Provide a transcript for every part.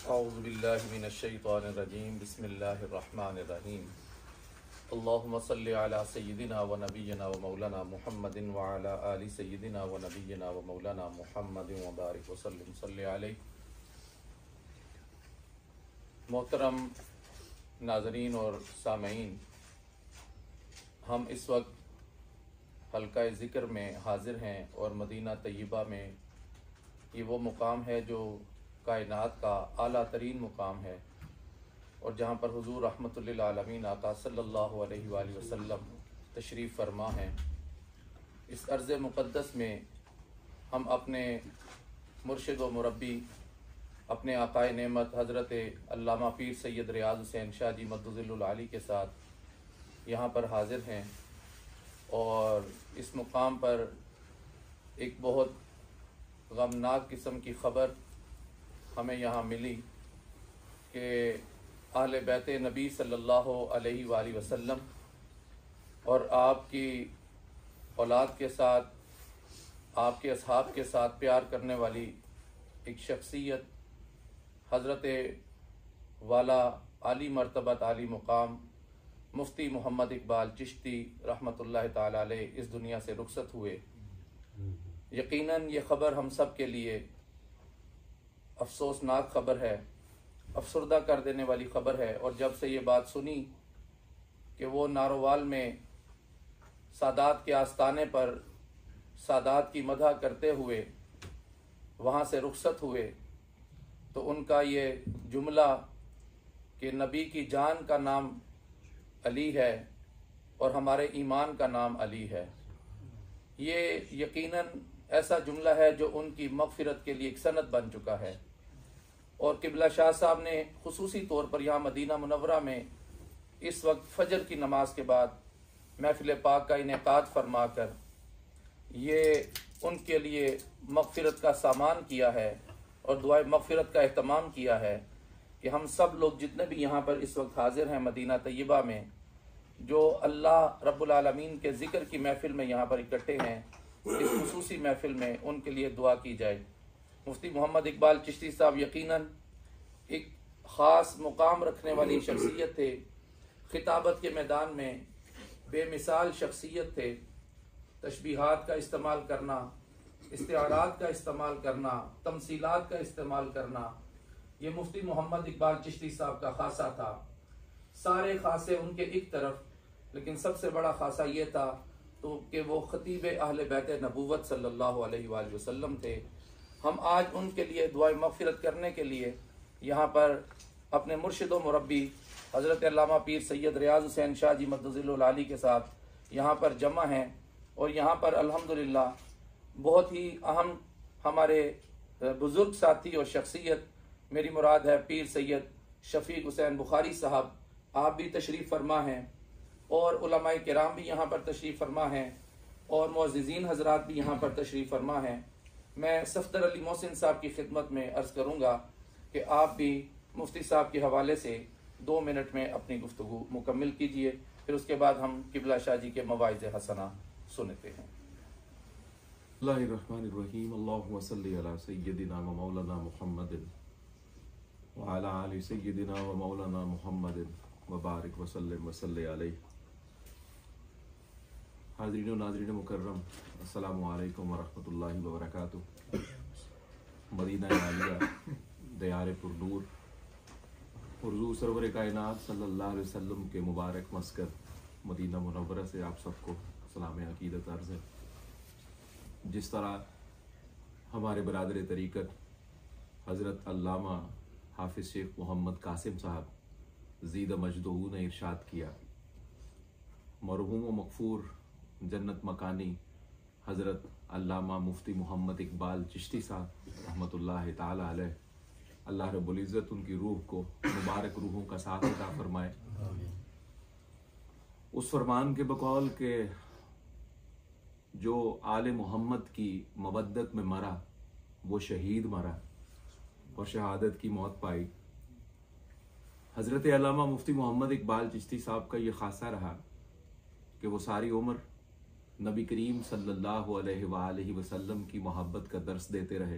اعوذ باللہ من الشیطان الرجیم بسم اللہ الرحمن الرحیم اللہم صلی علی سیدنا و نبینا و مولانا محمد وعلی آل سیدنا و نبینا و مولانا محمد وبارک وسلم صلی علیہ۔ محترم ناظرین اور سامعین، ہم اس وقت حلقہ ذکر میں حاضر ہیں اور مدینہ طیبہ میں یہ وہ مقام ہے جو کائنات کا اعلیٰ ترین مقام ہے، اور جہاں پر حضور رحمۃ للعالمین آقا صلی اللہ علیہ وآلہ وسلم تشریف فرما ہیں۔ اس عرض مقدس میں ہم اپنے مرشد و مربی، اپنے آقائے نعمت حضرت علامہ پیر سید ریاض حسین شاہ جی مدظل العالی کے ساتھ یہاں پر حاضر ہیں، اور اس مقام پر ایک بہت غمناک قسم کی خبر ہمیں یہاں ملی کہ اہل بیت نبی صلی اللہ علیہ وآلہ وسلم اور آپ کی اولاد کے ساتھ، آپ کے اصحاب کے ساتھ پیار کرنے والی ایک شخصیت، حضرت والا عالی مرتبت عالی مقام مفتی محمد اقبال چشتی رحمۃ اللہ تعالی علیہ اس دنیا سے رخصت ہوئے۔ یقیناً یہ خبر ہم سب کے لیے افسوسناک خبر ہے، افسردہ کر دینے والی خبر ہے، اور جب سے یہ بات سنی کہ وہ نارووال میں سادات کے آستانے پر سادات کی مدح کرتے ہوئے وہاں سے رخصت ہوئے، تو ان کا یہ جملہ کہ نبی کی جان کا نام علی ہے اور ہمارے ایمان کا نام علی ہے، یہ یقیناً ایسا جملہ ہے جو ان کی مغفرت کے لیے ایک سند بن چکا ہے۔ اور قبلہ شاہ صاحب نے خصوصی طور پر یہاں مدینہ منورہ میں اس وقت فجر کی نماز کے بعد محفل پاک کا انعقاد فرما کر یہ ان کے لیے مغفرت کا سامان کیا ہے اور دعائے مغفرت کا اہتمام کیا ہے کہ ہم سب لوگ جتنے بھی یہاں پر اس وقت حاضر ہیں مدینہ طیبہ میں، جو اللہ رب العالمین کے ذکر کی محفل میں یہاں پر اکٹھے ہیں، اس خصوصی محفل میں ان کے لیے دعا کی جائے۔ مفتی محمد اقبال چشتی صاحب یقیناً ایک خاص مقام رکھنے والی شخصیت تھے، خطابت کے میدان میں بے مثال شخصیت تھے۔ تشبیہات کا استعمال کرنا، استعارات کا استعمال کرنا، تمثیلات کا استعمال کرنا، یہ مفتی محمد اقبال چشتی صاحب کا خاصہ تھا۔ سارے خاصے ان کے ایک طرف، لیکن سب سے بڑا خاصہ یہ تھا تو کہ وہ خطیب اہل بیت نبوت صلی اللہ علیہ وآلہ وسلم تھے۔ ہم آج ان کے لیے دعائے مغفرت کرنے کے لیے یہاں پر اپنے مرشد و مربی حضرت علامہ پیر سید ریاض حسین شاہ جی مدظل العالی کے ساتھ یہاں پر جمع ہیں، اور یہاں پر الحمدللہ بہت ہی اہم ہمارے بزرگ ساتھی اور شخصیت، میری مراد ہے پیر سید شفیق حسین بخاری صاحب، آپ بھی تشریف فرما ہیں، اور علماء کرام بھی یہاں پر تشریف فرما ہیں، اور معززین حضرات بھی یہاں پر تشریف فرما ہیں۔ میں صفدر علی محسن صاحب کی خدمت میں عرض کروں گا کہ آپ بھی مفتی صاحب کے حوالے سے 2 منٹ میں اپنی گفتگو مکمل کیجئے، پھر اس کے بعد ہم قبلہ شاہ جی کے مواعظ حسنہ سنتے ہیں۔ اللہ الرحمن الرحیم، اللہم صلی علی سیدنا و مولانا محمد وعلی آل سیدنا و مولانا محمد وبارک وسلم وصلی علیہ۔ حاضرین و ناظرین مکرم، السلام علیکم ورحمۃ اللہ وبرکاتہ۔ مدینہ عالیہ، دیار پر نور، حضور سرور کائنات صلی اللہ علیہ وسلم کے مبارک مسکن مدینہ منورہ سے آپ سب کو سلام عقیدت عرض ہے۔ جس طرح ہمارے برادر طریقت حضرت علامہ حافظ شیخ محمد قاسم صاحب زید مجدہ نے ارشاد کیا، مرحوم و مغفور جنت مکانی حضرت علامہ مفتی محمد اقبال چشتی صاحب رحمۃ اللہ تعالی علیہ، اللہ رب العزت ان کی روح کو مبارک روحوں کا ساتھ عطا فرمائے۔ اس فرمان کے بقول کہ جو آل محمد کی مودت میں مرا وہ شہید مرا اور شہادت کی موت پائی۔ حضرت علامہ مفتی محمد اقبال چشتی صاحب کا یہ خاصہ رہا کہ وہ ساری عمر نبی کریم صلی اللہ علیہ وآلہ وسلم کی محبت کا درس دیتے رہے،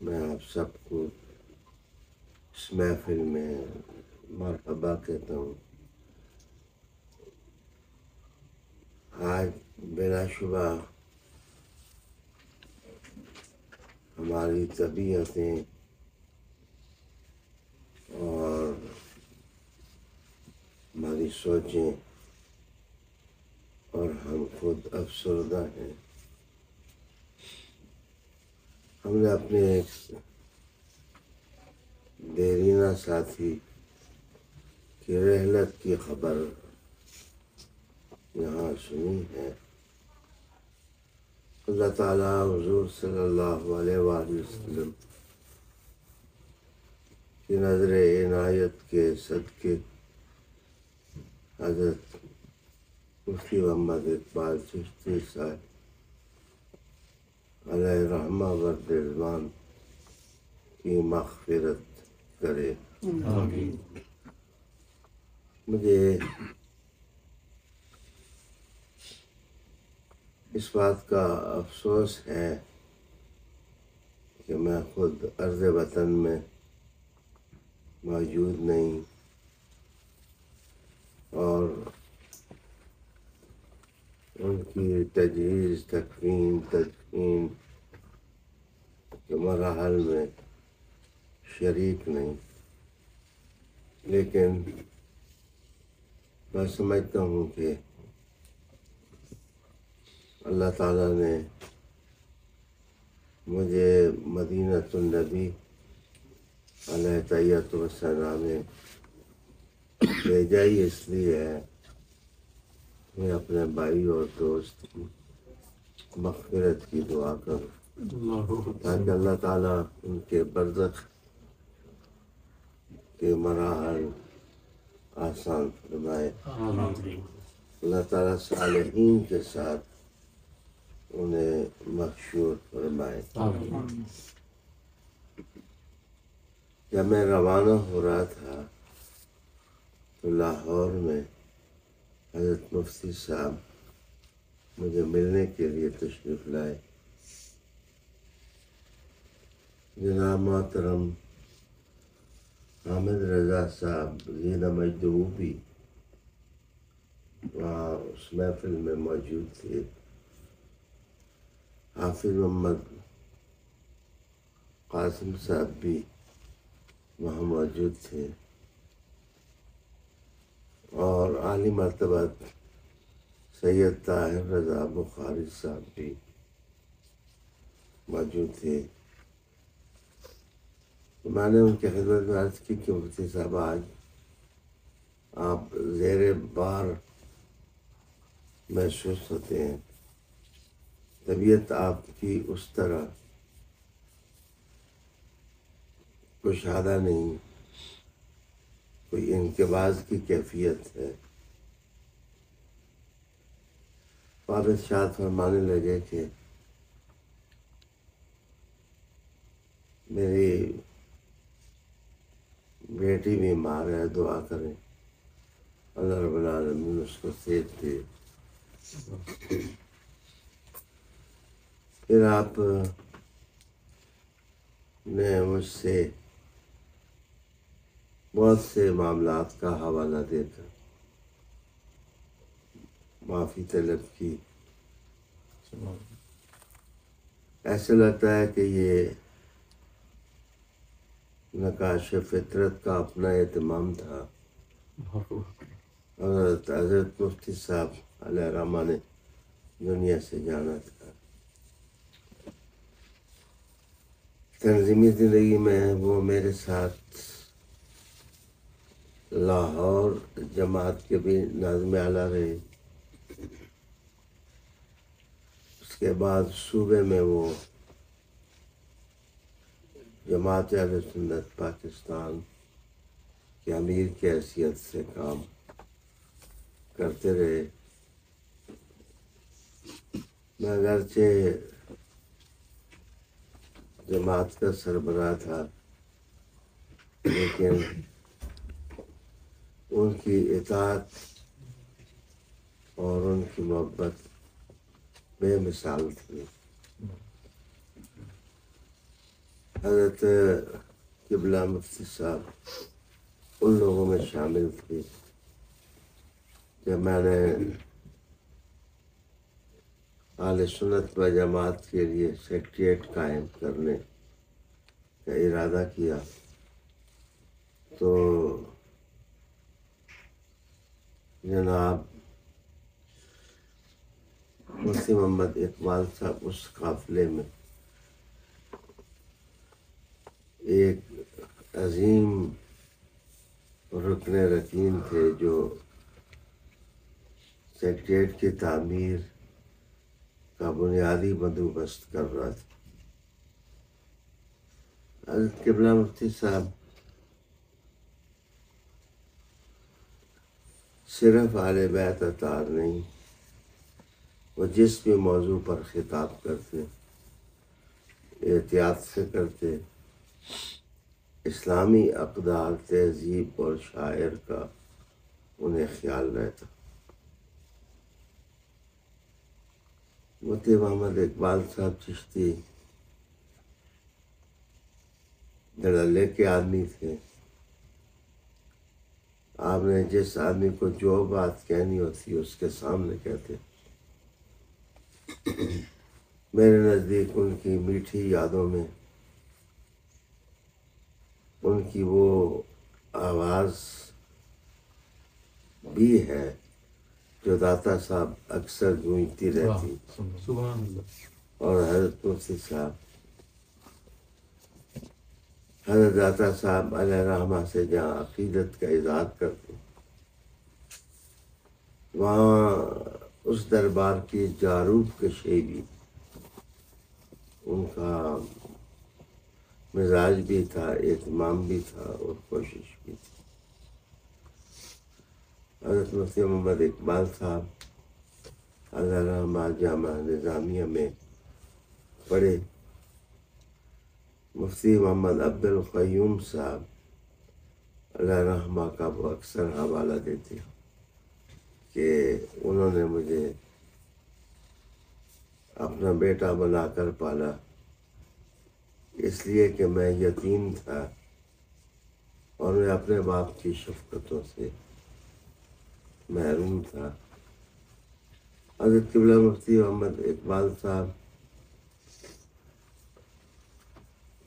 میں آپ سب کو اس محفل میں مرحبا کہتا ہوں۔ آج بلا شبہ ہماری طبیعتیں اور ہماری سوچیں اور ہم خود افسردہ ہیں۔ ہم نے اپنے ایک دیرینہ ساتھی کی رحلت کی خبر یہاں سنی ہے۔ اللہ تعالیٰ حضور صلی اللہ علیہ وآلہ وسلم کی نظر عنایت کے صدقے حضرت مفتی محمد اقبال چشتی صاحب علیہ رحمہ و رضوان کی مغفرت کرے۔ آمین۔ مجھے اس بات کا افسوس ہے کہ میں خود ارض وطن میں موجود نہیں اور ان کی تجہیز، تکفین، تدفین کے مراحل میں شریک نہیں، لیکن میں سمجھتا ہوں کہ اللہ تعالیٰ نے مجھے مدینۃ النبی علیہ تحیۃ والثناء میں بھیجا ہی اس لیے ہے میں اپنے بھائی اور دوست کی مغفرت کی دعا کروں تاکہ اللہ تعالیٰ ان کے برزخ کے مراحل آسان فرمائے۔ اللہ تعالیٰ صالحین کے ساتھ انہیں محشور فرمائے۔ جب میں روانہ ہو رہا تھا تو لاہور میں حضرت مفتی صاحب مجھے ملنے کے لیے تشریف لائے۔ جناب محترم حامد رضا صاحب زینہ مجدہ بھی وہاں اس محفل میں موجود تھے۔ حافظ محمد قاسم صاحب بھی وہاں موجود تھے اور عالی مرتبہ سید طاہر رضا بخاری صاحب بھی موجود تھے۔ میں نے ان کی خدمت میں عرض کی کہ مفتی صاحب آج آپ زیر بار محسوس ہوتے ہیں، طبیعت آپ کی اس طرح کشادہ نہیں، کوئی انقباض کی کیفیت ہے۔ والد شاد فرمانے لگے کہ میری بیٹی بیمار ہے، دعا کریں اللہ رب العالمین اس کو صحت دے۔ پھر آپ نے مجھ سے بہت سے معاملات کا حوالہ دے کر معافی طلب کی۔ ایسے لگتا ہے کہ یہ نقاش فطرت کا اپنا اہتمام تھا۔ حضرت مفتی صاحب علیہ رحمہ نے دنیا سے جانا تھا۔ تنظیمی زندگی میں وہ میرے ساتھ لاہور جماعت کے بھی ناظم اعلیٰ رہے، اس کے بعد صوبے میں وہ جماعت اہل سنت پاکستان کے امیر کی حیثیت سے کام کرتے رہے۔ میں اگرچہ جماعت کا سربراہ تھا لیکن ان کی اطاعت اور ان کی محبت بے مثال تھی۔ حضرت قبلہ مفتی صاحب ان لوگوں میں شامل تھے جب میں نے اہل سنت و جماعت کے لیے سیکریٹریٹ قائم کرنے کا ارادہ کیا تو جناب مفتی محمد اقبال صاحب اس قافلے میں ایک عظیم رکن رکین تھے جو سیکریٹریٹ کی تعمیر کا بنیادی بندوبست کر رہا تھا۔ حضرت قبلہ مفتی صاحب صرف اہل بیت اطہار نہیں، وہ جس بھی موضوع پر خطاب کرتے احتیاط سے کرتے، اسلامی اقدار، تہذیب اور شاعر کا انہیں خیال رہتا۔ مفتی محمد اقبال صاحب چشتی دھڑلے کے آدمی تھے۔ آپ نے جس آدمی کو جو بات کہنی ہوتی اس کے سامنے کہتے۔ میرے نزدیک ان کی میٹھی یادوں میں ان کی وہ آواز بھی ہے جو داتا صاحب اکثر گونجتی رہتی۔ سبحان اللہ۔ اور حضرت مفتی صاحب حضرت داتا صاحب علیہ رحمہ سے جہاں عقیدت کا اظہار کرتے وہاں اس دربار کی جاروب کشی بھی ان کا مزاج بھی تھا، اہتمام بھی تھا اور کوشش بھی تھی۔ حضرت مفتی محمد اقبال صاحب علیہ رحمہ جامعہ نظامیہ میں پڑھے۔ مفتی محمد عبد القیوم صاحب علیہ رحمہ کا وہ اکثر حوالہ دیتے کہ انہوں نے مجھے اپنا بیٹا بنا کر پالا، اس لیے کہ میں یتیم تھا اور میں اپنے باپ کی شفقتوں سے محروم تھا۔ حضرت قبلہ مفتی محمد اقبال صاحب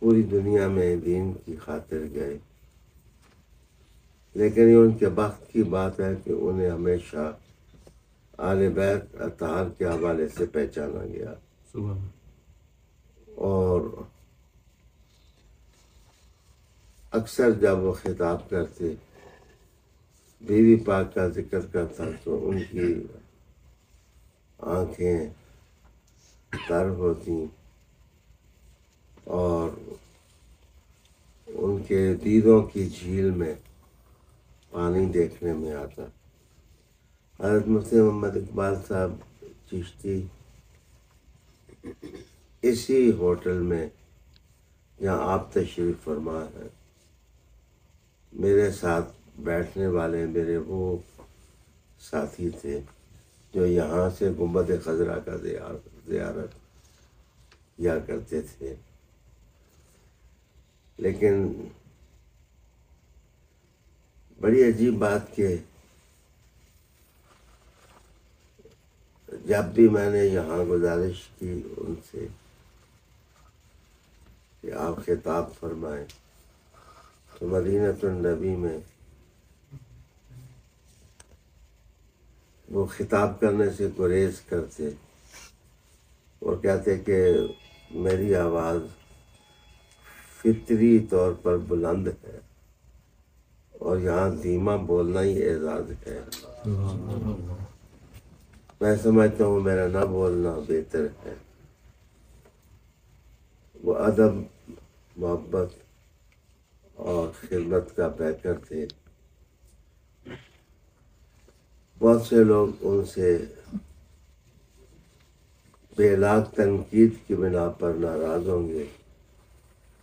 پوری دنیا میں دین کی خاطر گئے، لیکن یہ ان کے بخت کی بات ہے کہ انہیں ہمیشہ اہل بیت اطہار کے حوالے سے پہچانا گیا۔ اور اکثر جب وہ خطاب کرتے بیوی پاک کا ذکر کرتا تو ان کی آنکھیں تر ہوتی اور ان کے دیدوں کی جھیل میں پانی دیکھنے میں آتا۔ حضرت مفتی محمد اقبال صاحب چشتی اسی ہوٹل میں جہاں آپ تشریف فرما ہے میرے ساتھ بیٹھنے والے میرے وہ ساتھی تھے جو یہاں سے گنبد خضرا کا زیارت کیا کرتے تھے۔ لیکن بڑی عجیب بات کہ جب بھی میں نے یہاں گزارش کی ان سے کہ آپ خطاب فرمائیں تو مدینۃ النبی میں وہ خطاب کرنے سے گریز کرتے اور کہتے کہ میری آواز فطری طور پر بلند ہے اور یہاں دھیما بولنا ہی اعزاز ہے۔ میں سمجھتا ہوں میرا نہ بولنا بہتر ہے۔ وہ ادب، محبت اور خدمت کا پیکر تھے۔ بہت سے لوگ ان سے بے لاگ تنقید کی بنا پر ناراض ہوں گے،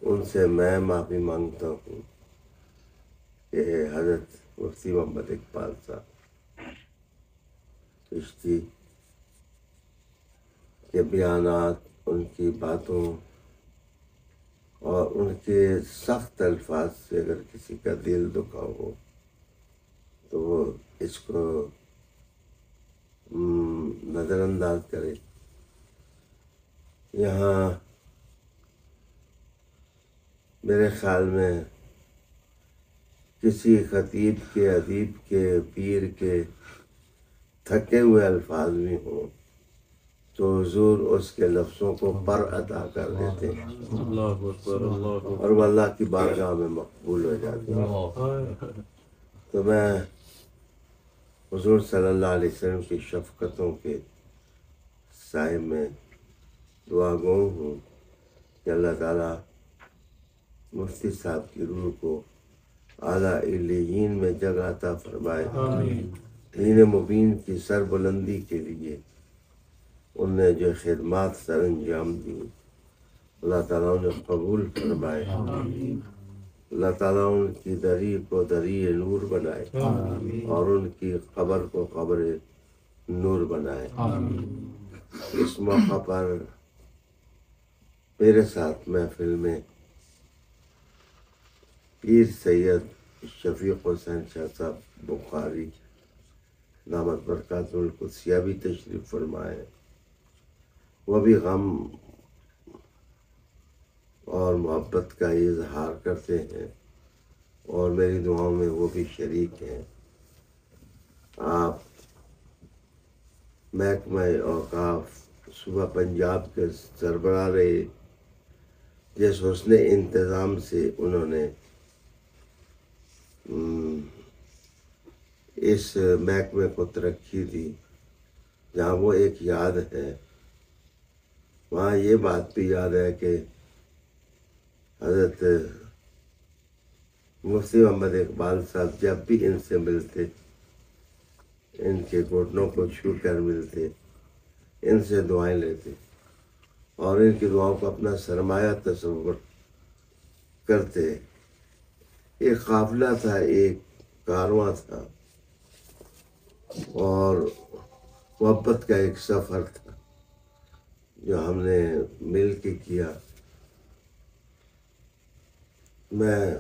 ان سے میں معافی مانگتا ہوں کہ حضرت مفتی محمد اقبال صاحب چشتی کے بیانات، ان کی باتوں اور ان کے سخت الفاظ سے اگر کسی کا دل دکھا ہو تو وہ اس کو نظر انداز کرے۔ یہاں میرے خیال میں کسی خطیب کے، ادیب کے، پیر کے تھکے ہوئے الفاظ بھی ہوں تو حضور اس کے لفظوں کو پر ادا کر دیتے ہیں اور وہ اللہ کی بارگاہ میں مقبول ہو جاتے ہیں۔ تو میں حضور صلی اللہ علیہ وسلم کی شفقتوں کے سائے میں دعا گو ہوں کہ اللہ تعالیٰ مفتی صاحب کی روح کو اعلیٰ علیین میں جگہ عطا فرمائے۔ دین مبین کی سربلندی کے لیے ان نے جو خدمات سر انجام دی اللہ تعالیٰ انہیں قبول فرمائے۔ اللہ تعالیٰ ان کی دری کو دری نور بنائے اور ان کی قبر کو قبر نور بنائے۔ اس موقع پر میرے ساتھ محفل میں پیر سید شفیق حسین شاہ صاحب بخاری دامت برکاتہ القدسیہ بھی تشریف فرمائے۔ وہ بھی غم اور محبت کا اظہار کرتے ہیں اور میری دعاؤں میں وہ بھی شریک ہیں۔ آپ محکمہ اوقاف صوبہ پنجاب کے سربراہ رہے، جس حسن انتظام سے انہوں نے اس محکمے کو ترقی دی، جہاں وہ ایک یاد ہے وہاں یہ بات بھی یاد ہے کہ حضرت مفتی محمد اقبال صاحب جب بھی ان سے ملتے، ان کے گھٹنوں کو چھو کر ملتے، ان سے دعائیں لیتے اور ان کی دعاؤں کو اپنا سرمایہ تصور کرتے۔ ایک قافلہ تھا، ایک کارواں تھا اور محبت کا ایک سفر تھا جو ہم نے مل کے کیا۔ میں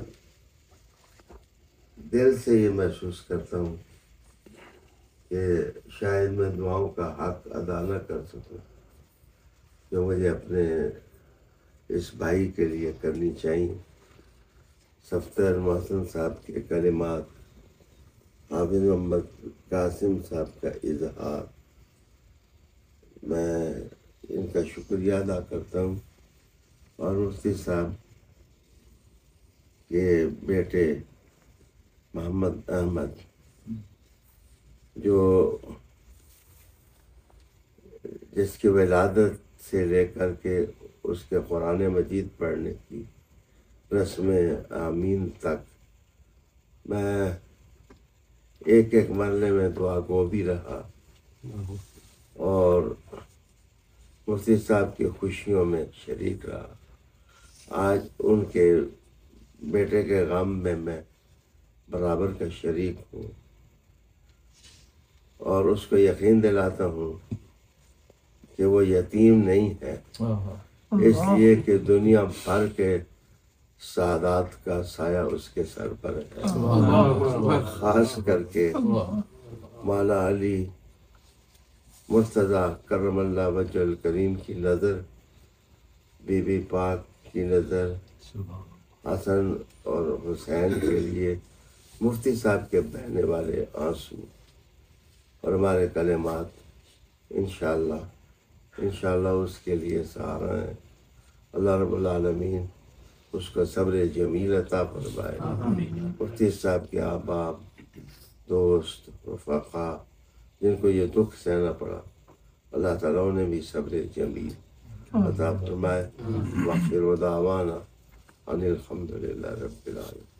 دل سے یہ محسوس کرتا ہوں کہ شاید میں دعاؤں کا حق ادا نہ کر سکوں جو مجھے اپنے اس بھائی کے لیے کرنی چاہیے۔ صفدر محسن صاحب کے کلمات، حافظ محمد قاسم صاحب کا اظہار، میں ان کا شکریہ ادا کرتا ہوں، اور مفتی صاحب کے بیٹے محمد احمد جو جس کی ولادت سے لے کر کے اس کے قرآن مجید پڑھنے کی رسم آمین تک میں ایک ایک مرحلے میں دعا گو بھی رہا اور مفتی صاحب کی خوشیوں میں شریک رہا۔ آج ان کے بیٹے کے غم میں میں برابر کا شریک ہوں اور اس کو یقین دلاتا ہوں کہ وہ یتیم نہیں ہے، اس لیے کہ دنیا بھر کے سعادات کا سایہ اس کے سر پر ہے، خاص کر کے مولا علی مرتضیٰ کرم اللہ وجہ الکریم کی نظر، بی بی پاک کی نظر، حسن اور حسین کے لیے مفتی صاحب کے بہنے والے آنسو اور ہمارے کلمات انشاءاللہ اس کے لیے سہارا ہیں۔ اللہ رب العالمین اس کو صبر جمیل عطا فرمائے۔ مفتی صاحب کے احباب، دوست، رفقا جن کو یہ دکھ سہنا پڑا، اللہ تعالیٰ نے بھی صبر جمیل عطا فرمائے۔ واخر دعوانا ان الحمد للہ رب العالمین۔